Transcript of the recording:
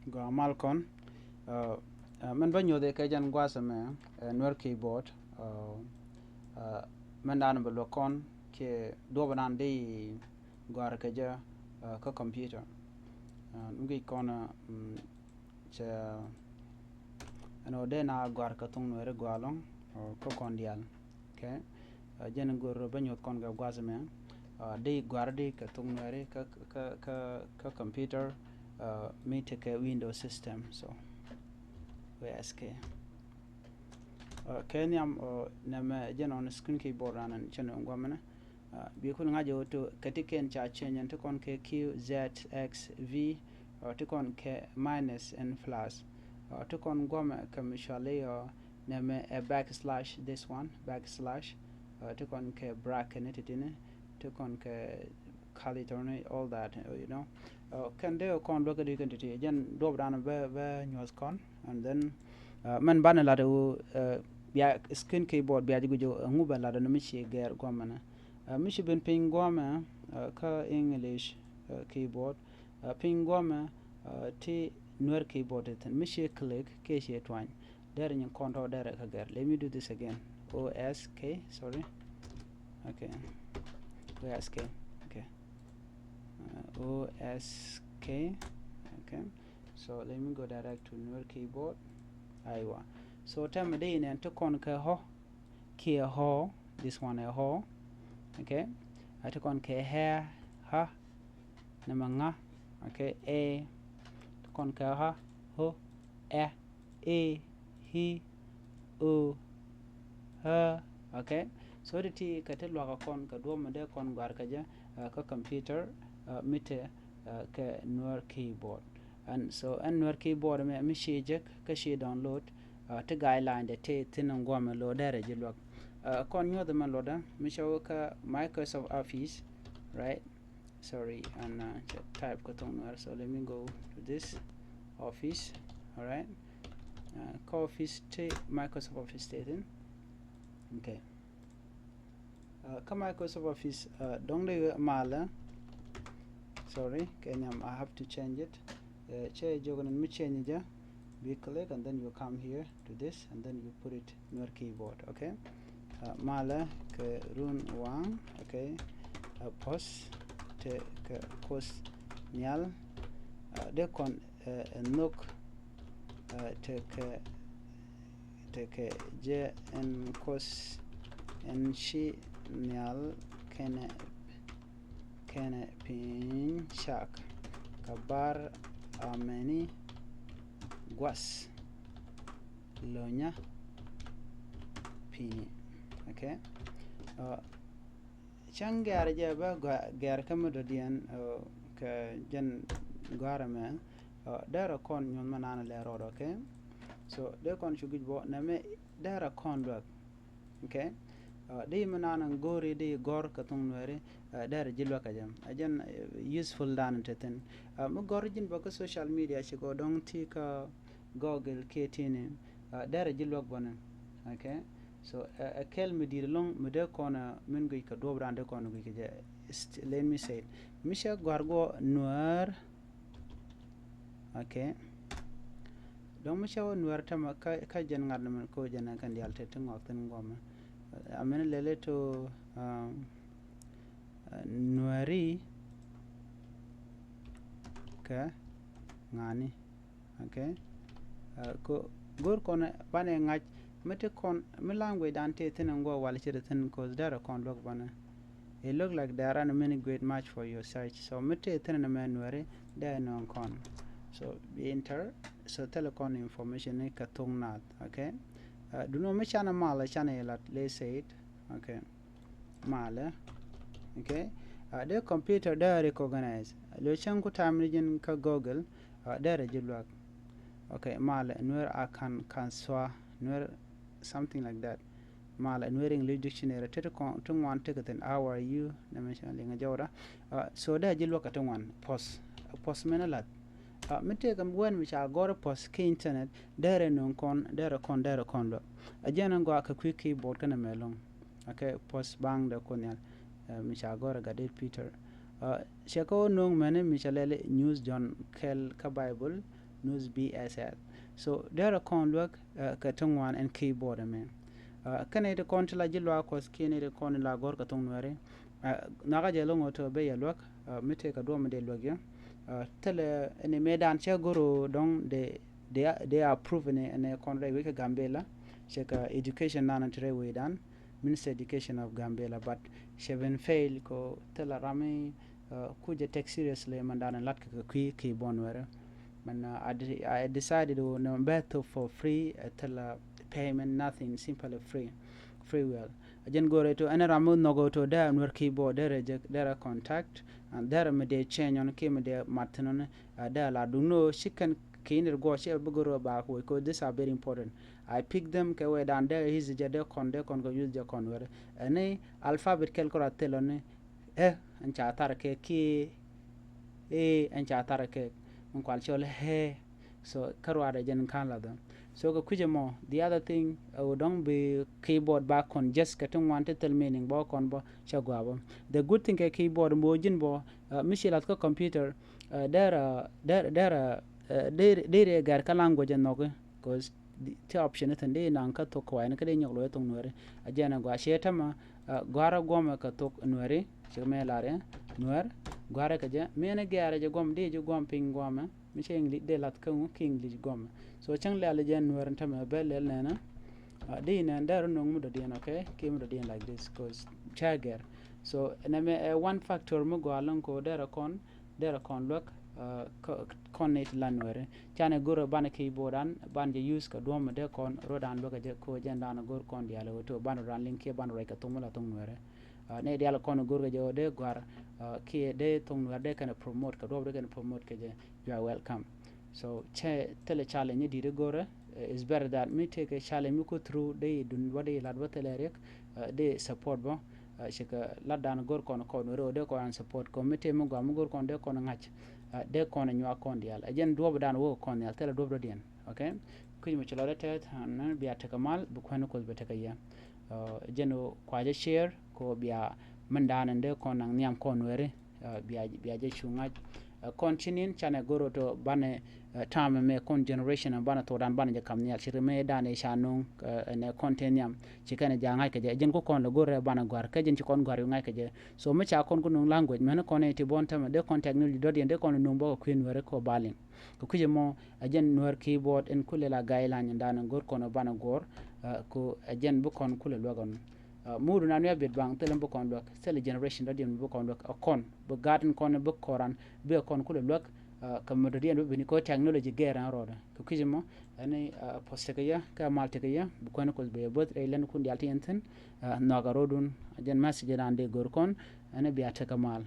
go malcon man banyo de kajan gwasame nwer keyboard man dan belo kon ke do banan de gwar kaja ka computer ngi kona cha ano de na gwar ka tung nwer gwalong ko kon dial okay jen gor banyo kon ga gwasame de gwar de ka tung nwer ka computer me take a Windows system so WSK kenyam nama jen on screen keyboard anan channel ngwamana bi ko ngajo to katiken cha change to kon ke q z x v to kon ke minus and plus to kon ngwama kamishale nama a backslash this one backslash to kon ke bracket it to kon ke kalitorne all that you know can they kon look at you can jen do down be news con and then man bana la do ya screen keyboard biya jugo nguba la do mishi ger gomana mishi ben ping goma ka english keyboard ping goma ti nwer keyboard ten mishi click ke she twan there in control there ka ger let me do this again osk sorry okay osk okay osk okay so let me go direct to nwer keyboard aywa so time day in to kon ka ho kia ho this one a ho okay I took on ke ha ha namanga okay a to kon ka ha ho e he o ha okay so the t ka telwa ka kon ka do mede kon gwar ka ja ka computer mite ka nwer keyboard and so an nwer keyboard me mi shejek ka she download to guideline de te tinan goma lo dare jilwa kon nyoda man loda mi show ka Microsoft Office right sorry and type ko tong nwer so let me go to this office all right office te Microsoft Office stating okay ka Microsoft Office dong de mala sorry kenyam I have to change it che jogon mi change ja we click and then you come here to this and then you put it in your keyboard okay mala ke run wang okay pos te ke kos nyal de kon nok te ke je en kos en shi nyal kene pin shak kabar ameni guas lonya pi okay changar je ba gar kam do dian ka jan garame dara kon nyon manana le ro okay so de kon shugi bo na me dara kon do okay de manana gori de gor ka tung nore dara jilwa ka jam ajan useful dan teten mo gor jin ba ko social media ci go dong ti ka Google ketine dara jilwa bonan okay so a kel me dir long me de kona min gui ka do brande kona gui ke let me say misha gorgo noir okay donc misha noir tama ka jen ngar man ko jena kan yalte to ngok tan ngoma amena lele to noiri ka ngani okay ko gor kona bane ngaj mete kon me language dante tin ngo wal chire tin ko dara kon log bana it look like there are many great match for your search so mete tin na manuare there no kon so we enter so telecom information ka tungnat okay do no me chana mala chana lat let's say it okay mala okay the computer there recognize lo changu tamrijin ka google there jilwak okay mala nwer akan kanswa nwer something like that mal and wearing dictionary to one ticket an hour you na mention linga jawra so da jilwa ka one post menalat mete kam wen mi cha gor post ke internet dere non kon lo ajana go ka quick keyboard kana melong okay post bang da kon mi cha gor ga de peter sheko non mene mi cha lele news john kel ka bible news BSS. So there are con look ka tung wan and keyboard man. Kane de kon tla jilwa ko skine de kon la gor ka tung nwere. Naga je longo to be ya look mite ka do me de logya. Tele ene medan che guru dong they are proven in kon re wika Gambela. Cheka education nana tre we dan. Minister Education of Gambela, but she been fail ko tela rami kuja take seriously mandana lat ka ki bonwere man I decided to no better for free tela payment nothing simple free will ajen gore to ana ramu no go to there nwer keyboard there contact and there me de change on ke me de martinon there la do no she can kinir go she bugoro ba ko because these are very important. I pick them ke we dan there is je de kon go use je kon were any alphabet calculator telone an cha tar ke ki an cha tar ke mun kwal chole he so karwa de jen kan la so go kuje mo the other thing don't be keyboard back on just getting wanted tell meaning bo kon bo chagwa the good thing ke keyboard mo jin bo mishilat ko computer there gar ka language no ko cause the option it ande nan ka to ko ay ka de nyoglo to nore ajana gwa sheta ma gwara goma ka to nore cheme lare nor gwara ka je mena gare je gom de je gom ping goma mi cheng li de lat ka king li goma so chang le jen nor ntama bel nena de na ndar no mu do den okay kim do den like this cause chager so na me one factor mo go alon ko dera kon look connect lanware chane goro bana keyboard an ban je use ka dom de kon rodan loka je ko jenda na gor kon dialo to ban ran link ke ban reka tumula tumwere ne dialo kon gor je de gwar ke de tumwere de kana promote ka do de kana promote ke je you are welcome so tele challenge di de gore is better that me take a challenge me go through de dun wade lad watele rek de support bo shika ladan gor kon ro de ko an support committee mo gor kon de kon ngach de kon nywa kon dial ajen dobo dan wo kon yal tele dobo dien okay kuy mo chalo tet han biya takamal bu ko ko be takaya jeno kwaje share ko biya mandan de kon nang nyam kon were biya je chunga continue chane goro to bane time me kon generation and bana to dan bana je kam nyal chire me dane shanung ne content nyam chikane janga ke je jen ko kon le gore bana gwar ke jen kon gwar ngai ke je so me cha kon ko nung language me kon e ti bon tama de contact ni do de kon nung bo queen were ko balin ko kuje mo ajen nor keyboard en kulela guideline dan gor kono bana gor ko ajen bu kon kule logon mudu na ne bit bang tele bu kon lok sele generation do dem bu kon lok kon bu garden kon bu koran be kon kule lok kam do dem be ko technology geran roda ko kijimo ani postekaya ka maltekaya bu kon ko be bot e len kun yalti enten naga rodun ajen message dan de gor kon ani biata kamal